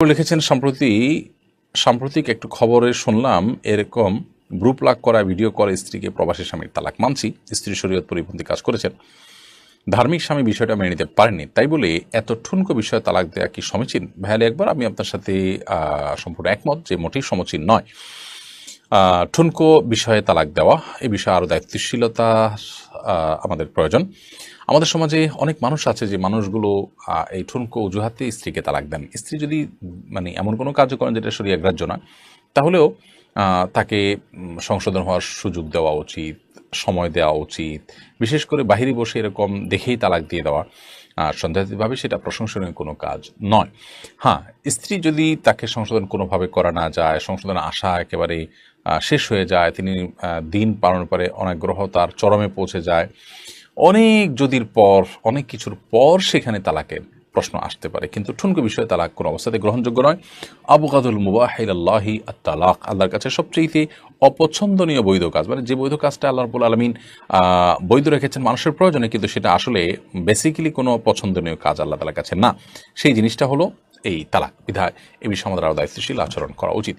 লিখেছেন সাম্প্রতিক একটু খবরে শুনলাম এরকম গ্রুপ লাগ করা ভিডিও করে স্ত্রীকে প্রবাসী স্বামীর তালাক। মানছি স্ত্রী শরীয়ত পরিপন্থী কাজ করেছেন, ধার্মিক স্বামী বিষয়টা মেনে নিতে পারেননি, তাই বলে এত ঠুনকো বিষয়ে তালাক দেওয়া কি সমীচীন? ভাইয়ালি একবার আমি আপনার সাথে সম্পূর্ণ একমত যে মোটেই সমীচীন নয়। ঠুনকো বিষয়ে তালাক দেওয়া, এই বিষয়ে আরও দায়িত্বশীলতা আমাদের প্রয়োজন। আমাদের সমাজে অনেক মানুষ আছে যে মানুষগুলো এই ঠুনকো অজুহাতে স্ত্রীকে তালাক দেন। স্ত্রী যদি এমন কোনো কাজ করেন যেটা শরীয়ত গ্রাহ্য না, তাহলেও তাকে সংশোধন হওয়ার সুযোগ দেওয়া উচিত, সময় দেওয়া উচিত। বিশেষ করে বাহিরে বসে এরকম দেখেই তালাক দিয়ে দেওয়া সন্দেহাতীতভাবে সেটা প্রশংসনীয় কোনো কাজ নয়। হ্যাঁ, স্ত্রী যদি তাকে সংশোধন কোনোভাবে করা না যায়, সংশোধন আশা একেবারে শেষ হয়ে যায়, তিনি দিন পালনের পরে অনাগ্রহ তার চরমে পৌঁছে যায়, অনেক কিছুর পর সেখানে তালাকের প্রশ্ন আসতে পারে, কিন্তু ঠুনকো বিষয়ে তালাক কোনো অবস্থাতে গ্রহণযোগ্য নয়। আবগাদুল মুবাহ ইলাল্লাহি আত-তালাক, আল্লাহর কাছে সবচেয়ে অপছন্দনীয় বৈধ কাজ, যে বৈধ কাজটা আল্লাহ রাব্বুল আলামিন বৈধ রেখেছেন মানুষের প্রয়োজনে, কিন্তু সেটা আসলে বেসিক্যালি কোনো পছন্দনীয় কাজ আল্লাহ তাআলার কাছে না, সেই জিনিসটা হলো এই তালাক। বিধায় এ বিষয়ে আমাদের আরও দায়িত্বশীল আচরণ করা উচিত।